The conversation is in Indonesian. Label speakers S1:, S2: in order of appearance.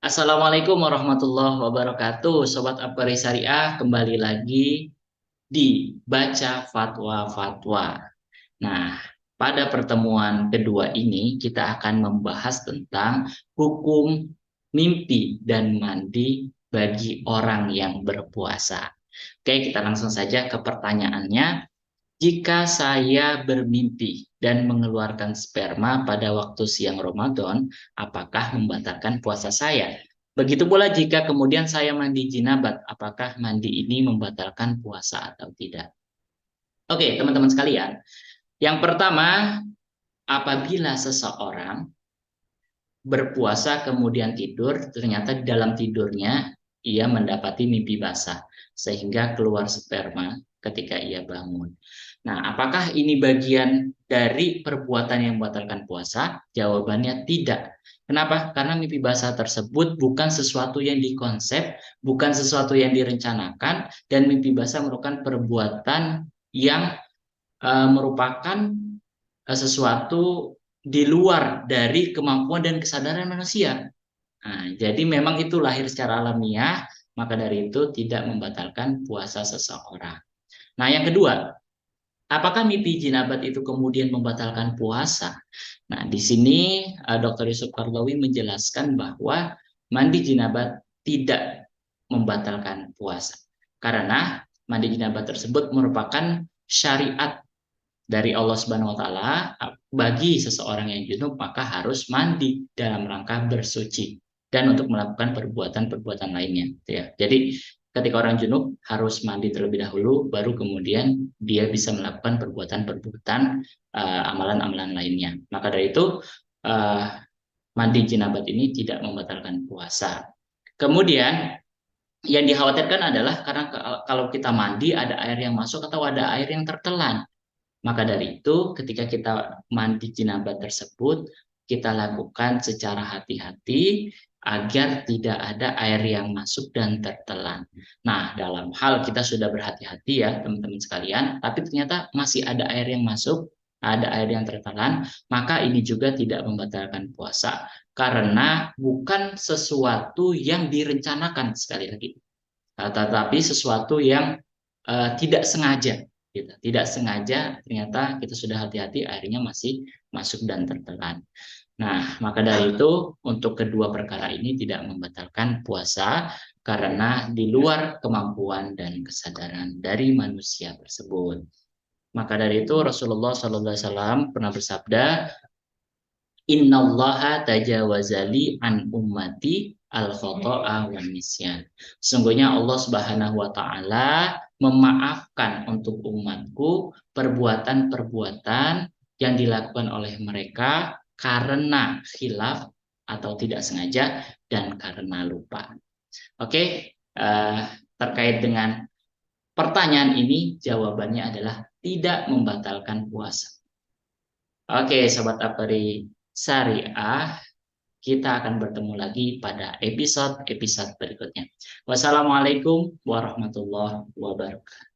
S1: Assalamualaikum warahmatullahi wabarakatuh. Sobat Apkari Syariah, kembali lagi di Baca Fatwa-Fatwa. Nah, pada pertemuan kedua ini kita akan membahas tentang hukum mimpi dan mandi bagi orang yang berpuasa. Oke, kita langsung saja ke pertanyaannya. Jika saya bermimpi dan mengeluarkan sperma pada waktu siang Ramadan, apakah membatalkan puasa saya? Begitu pula jika kemudian saya mandi jinabat, apakah mandi ini membatalkan puasa atau tidak? Oke, teman-teman sekalian. Yang pertama, apabila seseorang berpuasa kemudian tidur, ternyata di dalam tidurnya ia mendapati mimpi basah sehingga keluar sperma ketika ia bangun. Nah, apakah ini bagian dari perbuatan yang membatalkan puasa? Jawabannya tidak. Kenapa? Karena mimpi basah tersebut bukan sesuatu yang dikonsep, bukan sesuatu yang direncanakan, dan mimpi basah merupakan perbuatan yang merupakan sesuatu di luar dari kemampuan dan kesadaran manusia. Nah, jadi memang itu lahir secara alamiah, maka dari itu tidak membatalkan puasa seseorang. Nah, yang kedua, apakah mimpi jinabat itu kemudian membatalkan puasa? Nah, di sini Dr. Yusuf Karlawi menjelaskan bahwa mandi jinabat tidak membatalkan puasa. Karena mandi jinabat tersebut merupakan syariat dari Allah Subhanahu wa taala. Bagi seseorang yang junub maka harus mandi dalam rangka bersuci dan untuk melakukan perbuatan-perbuatan lainnya ya. Jadi ketika orang junub harus mandi terlebih dahulu baru kemudian dia bisa melakukan perbuatan-perbuatan amalan-amalan lainnya. Maka dari itu uh, mandi jinabat ini tidak membatalkan puasa. Kemudian yang dikhawatirkan adalah karena kalau kita mandi ada air yang masuk atau ada air yang tertelan. Maka dari itu, ketika kita mandi jinabat tersebut, kita lakukan secara hati-hati agar tidak ada air yang masuk dan tertelan. Nah, dalam hal kita sudah berhati-hati ya, teman-teman sekalian, tapi ternyata masih ada air yang masuk, ada air yang tertelan, maka ini juga tidak membatalkan puasa. Karena bukan sesuatu yang direncanakan sekali lagi, tetapi sesuatu yang tidak sengaja gitu. Tidak sengaja ternyata kita sudah hati-hati akhirnya masih masuk dan tertelan. Nah, maka dari itu untuk kedua perkara ini tidak membatalkan puasa karena di luar kemampuan dan kesadaran dari manusia tersebut. Maka dari itu Rasulullah SAW pernah bersabda, Innallaha tajawazali an ummati al khoto'a wa nisyan. Sesungguhnya Allah Subhanahu wa taala memaafkan untuk umatku perbuatan-perbuatan yang dilakukan oleh mereka karena khilaf atau tidak sengaja dan karena lupa. Oke, terkait dengan pertanyaan ini jawabannya adalah tidak membatalkan puasa. Oke, Sobat Aperi Syariah, kita akan bertemu lagi pada episode-episode berikutnya. Wassalamualaikum warahmatullahi wabarakatuh.